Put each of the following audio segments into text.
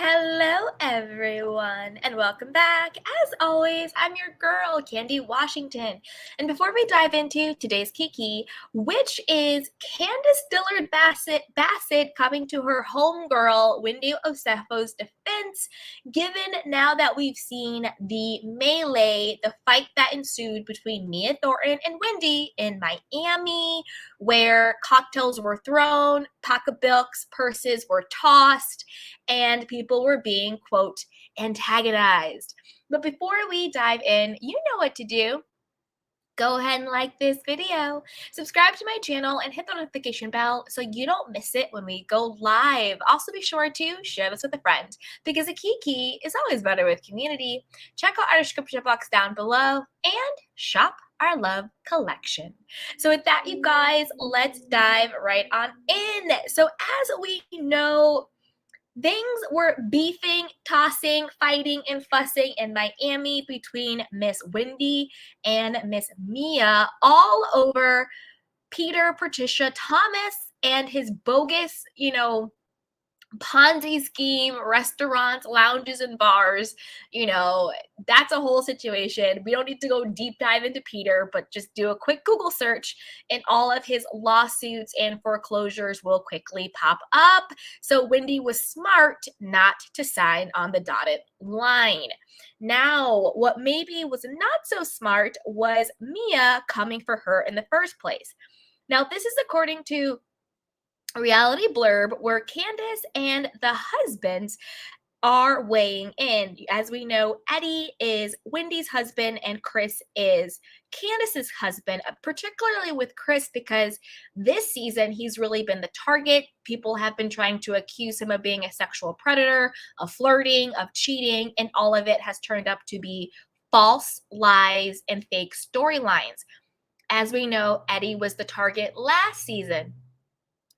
Hello, everyone, and welcome back. As always, I'm your girl, Candy Washington. And before we dive into today's Kiki, which is Candiace Dillard-Bassett coming to her homegirl, Wendy Osefo's defense, given now that we've seen the melee, the fight that ensued between Mia Thornton and Wendy in Miami, where cocktails were thrown, pocketbooks, purses were tossed, and people were being, quote, antagonized. But before we dive in, you know what to do. Go ahead and like this video, subscribe to my channel, and hit the notification bell so you don't miss it when we go live. Also, be sure to share this with a friend because a Kiki is always better with community. Check out our description box down below and shop our love collection. So with that, you guys, let's dive right on in. So as we know, things were beefing, tossing, fighting, and fussing in Miami between Miss Wendy and Miss Mia, all over Peter Patricia Thomas and his bogus, Ponzi scheme, restaurants, lounges, and bars. That's a whole situation. We don't need to go deep dive into Peter, but just do a quick Google search and all of his lawsuits and foreclosures will quickly pop up. So Wendy was smart not to sign on the dotted line. Now, what maybe was not so smart was Mia coming for her in the first place. Now, this is according to Reality Blurb, where Candiace and the husbands are weighing in. As we know, Eddie is Wendy's husband and Chris is Candiace's husband, particularly with Chris because this season he's really been the target. People have been trying to accuse him of being a sexual predator, of flirting, of cheating, and all of it has turned up to be false lies and fake storylines. As we know, Eddie was the target last season.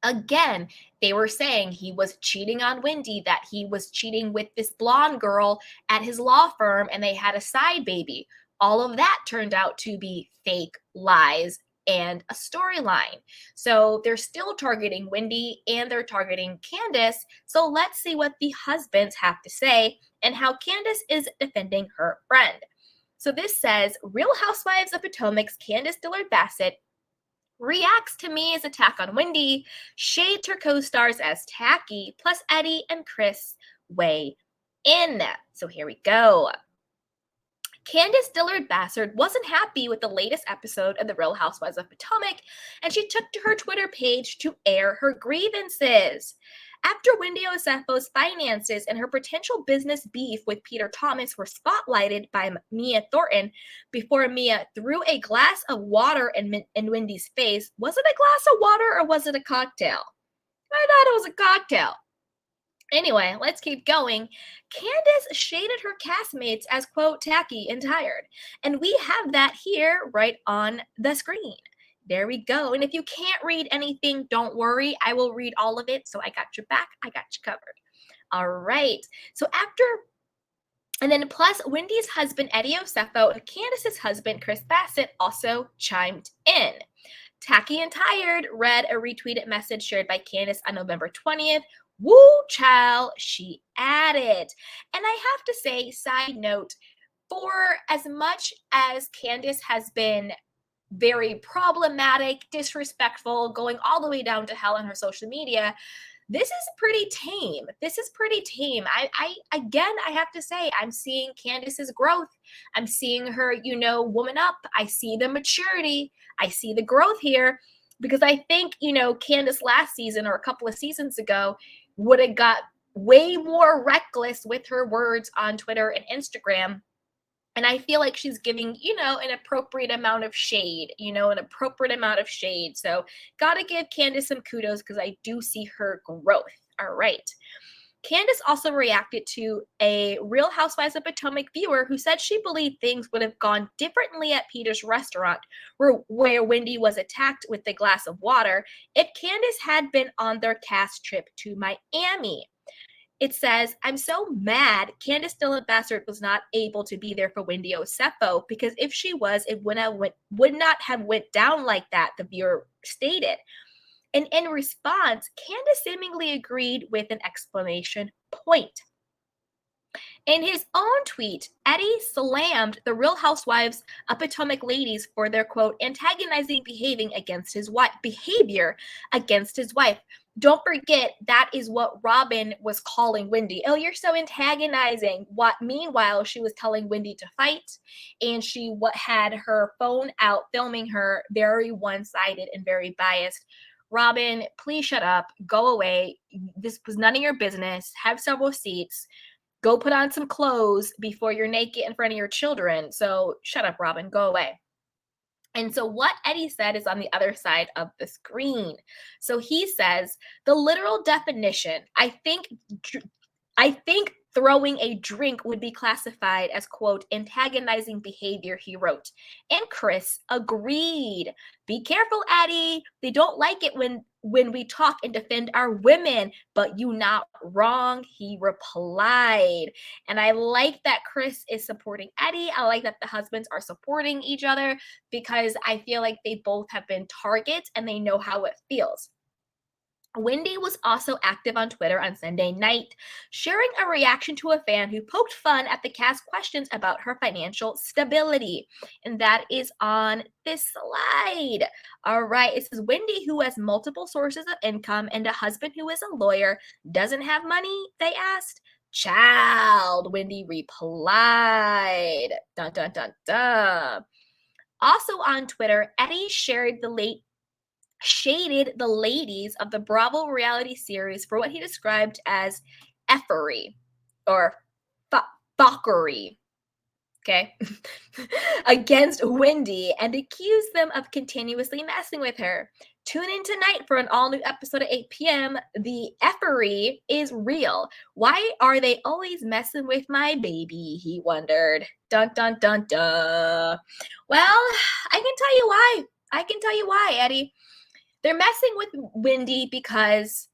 Again, they were saying he was cheating on Wendy, that he was cheating with this blonde girl at his law firm, and they had a side baby. All of that turned out to be fake lies and a storyline. So they're still targeting Wendy and they're targeting Candiace. So let's see what the husbands have to say and how Candiace is defending her friend. So this says, Real Housewives of Potomac's Candiace Dillard-Bassett reacts to Mia's attack on Wendy, shades her co-stars as tacky, plus Eddie and Chris weigh in. So here we go. Candiace Dillard-Bassett wasn't happy with the latest episode of The Real Housewives of Potomac, and she took to her Twitter page to air her grievances. After Wendy Osefo's finances and her potential business beef with Peter Thomas were spotlighted by Mia Thornton before Mia threw a glass of water in Wendy's face, was it a glass of water or was it a cocktail? I thought it was a cocktail. Anyway, let's keep going. Candiace shaded her castmates as, quote, tacky and tired. And we have that here right on the screen. There we go. And if you can't read anything, don't worry. I will read all of it. So I got your back. I got you covered. All right. So and then plus Wendy's husband, Eddie Osefo, and Candiace's husband, Chris Bassett, also chimed in. Tacky and tired read a retweeted message shared by Candiace on November 20th. Woo, child, she added. And I have to say, side note, for as much as Candiace has been very problematic, disrespectful, going all the way down to hell on her social media, this is pretty tame. This is pretty tame. I have to say, I'm seeing Candiace's growth. I'm seeing her, woman up. I see the maturity. I see the growth here because I think, Candiace last season or a couple of seasons ago would have got way more reckless with her words on Twitter and Instagram. And I feel like she's giving, an appropriate amount of shade, So got to give Candiace some kudos because I do see her growth. All right. Candiace also reacted to a Real Housewives of Potomac viewer who said she believed things would have gone differently at Peter's restaurant where Wendy was attacked with a glass of water if Candiace had been on their cast trip to Miami. It says, I'm so mad Candiace Dillard-Bassett was not able to be there for Wendy Osefo because if she was, it would not have went down like that, the viewer stated. And in response, Candiace seemingly agreed with an exclamation point. In his own tweet, Eddie slammed the Real Housewives of Potomac ladies for their quote antagonizing behavior against his wife. Don't forget that is what Robin was calling Wendy. Oh, you're so antagonizing. What? Meanwhile, she was telling Wendy to fight, and she had her phone out filming her, very one-sided and very biased. Robin, please shut up. Go away. This was none of your business. Have several seats. Go put on some clothes before you're naked in front of your children. So shut up, Robin. Go away. And so what Eddie said is on the other side of the screen. So he says the literal definition, I think throwing a drink would be classified as, quote, antagonizing behavior, he wrote. And Chris agreed. Be careful, Eddie. They don't like it when we talk and defend our women, but you not wrong, he replied. And I like that Chris is supporting Eddie. I like that the husbands are supporting each other because I feel like they both have been targets and they know how it feels. Wendy was also active on Twitter on Sunday night, sharing a reaction to a fan who poked fun at the cast's questions about her financial stability. And that is on this slide. All right, it says Wendy, who has multiple sources of income and a husband who is a lawyer, doesn't have money, they asked. Child, Wendy replied. Dun, dun, dun, dun. Also on Twitter, Eddie shaded the ladies of the Bravo reality series for what he described as effery or fuckery, okay, against Wendy and accused them of continuously messing with her. Tune in tonight for an all-new episode at 8 p.m. The effery is real. Why are they always messing with my baby? He wondered. Dun, dun, dun, dun. Well, I can tell you why. I can tell you why, Eddie. They're messing with Wendy because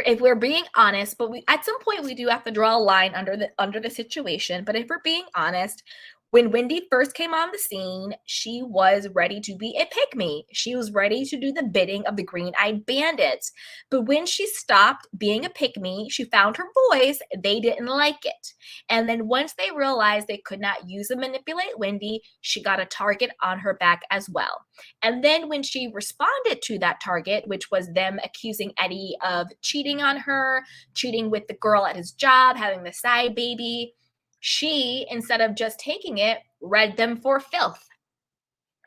if we're being honest, but at some point we do have to draw a line under the situation. But if we're being honest, when Wendy first came on the scene, she was ready to be a pick-me. She was ready to do the bidding of the Green-Eyed Bandits. But when she stopped being a pick-me, she found her voice. They didn't like it. And then once they realized they could not use and manipulate Wendy, she got a target on her back as well. And then when she responded to that target, which was them accusing Eddie of cheating on her, cheating with the girl at his job, having the side baby, she, instead of just taking it, read them for filth.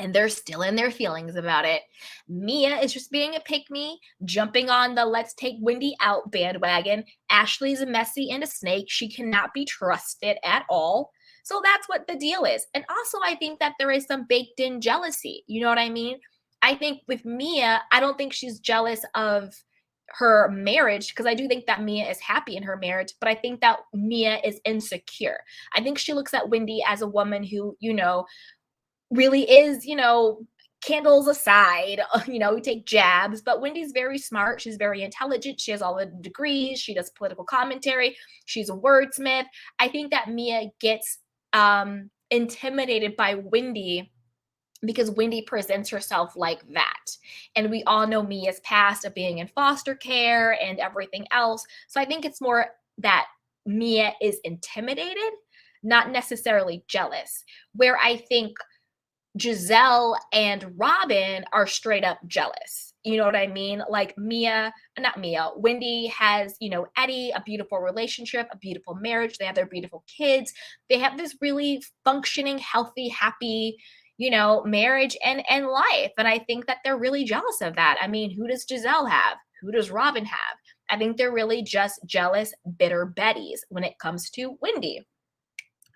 And they're still in their feelings about it. Mia is just being a pick-me, jumping on the let's take Wendy out bandwagon. Ashley's a messy and a snake. She cannot be trusted at all. So that's what the deal is. And also, I think that there is some baked-in jealousy. You know what I mean? I think with Mia, I don't think she's jealous of her marriage because I do think that Mia is happy in her marriage, but I think that Mia is insecure. I think she looks at Wendy as a woman who, really is, candles aside, we take jabs, but Wendy's very smart. She's very intelligent. She has all the degrees. She does political commentary. She's a wordsmith. I think that Mia gets intimidated by Wendy because Wendy presents herself like that. And we all know Mia's past of being in foster care and everything else. So I think it's more that Mia is intimidated, not necessarily jealous, where I think Giselle and Robin are straight up jealous. You know what I mean? Like Wendy has, Eddie, a beautiful relationship, a beautiful marriage. They have their beautiful kids. They have this really functioning, healthy, happy, marriage and life. And I think that they're really jealous of that. I mean, who does Giselle have? Who does Robin have? I think they're really just jealous, bitter Bettys when it comes to Wendy.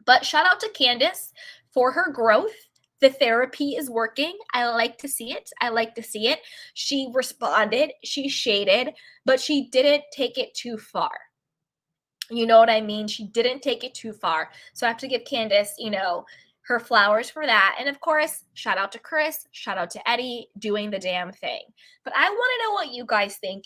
But shout out to Candiace for her growth. The therapy is working. I like to see it. She responded, she shaded, but she didn't take it too far. You know what I mean? She didn't take it too far. So I have to give Candiace, her flowers for that. And of course, shout out to Chris, shout out to Eddie doing the damn thing. But I want to know what you guys think.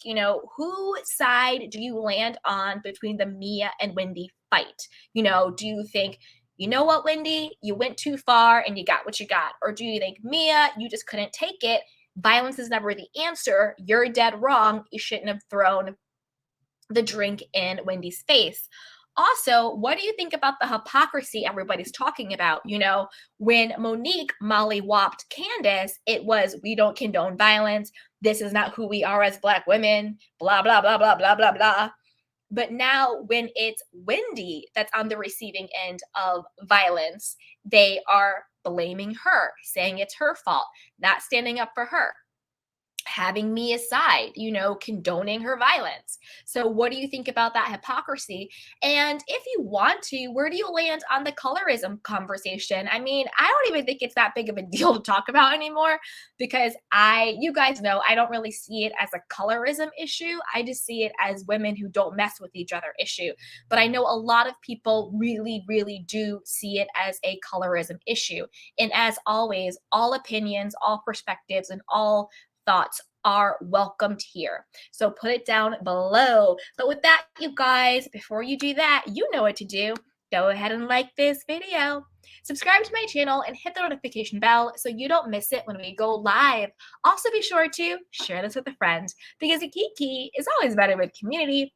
Whose side do you land on between the Mia and Wendy fight? Do you think, you know what, Wendy, you went too far and you got what you got? Or do you think, Mia, you just couldn't take it? Violence is never the answer. You're dead wrong. You shouldn't have thrown the drink in Wendy's face. Also, what do you think about the hypocrisy everybody's talking about? You know, when Monique mollywopped Candiace, it was, we don't condone violence. This is not who we are as Black women, blah, blah, blah, blah, blah, blah, blah. But now when it's Wendy that's on the receiving end of violence, they are blaming her, saying it's her fault, not standing up for her, having me aside, you know, condoning her violence. So what do you think about that hypocrisy? And if you want to, where do you land on the colorism conversation? I mean, I don't even think it's that big of a deal to talk about anymore, because you guys know, I don't really see it as a colorism issue. I just see it as women who don't mess with each other issue. But I know a lot of people really, really do see it as a colorism issue. And as always, all opinions, all perspectives, and all thoughts are welcomed here. So put it down below. But with that, you guys, before you do that, you know what to do. Go ahead and like this video. Subscribe to my channel and hit the notification bell so you don't miss it when we go live. Also, be sure to share this with a friend, because the key is always better with community.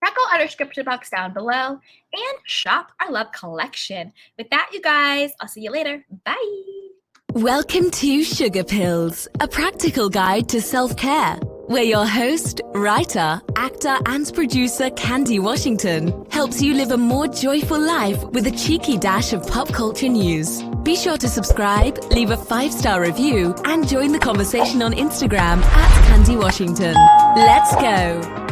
Check out our description box down below and shop our love collection. With that, you guys, I'll see you later. Bye. Welcome to Sugar Pills, a practical guide to self-care, where your host, writer, actor and producer Candy Washington helps you live a more joyful life with a cheeky dash of pop culture news. Be sure to subscribe, leave a 5-star review and join the conversation on Instagram @Candy Washington. Let's go!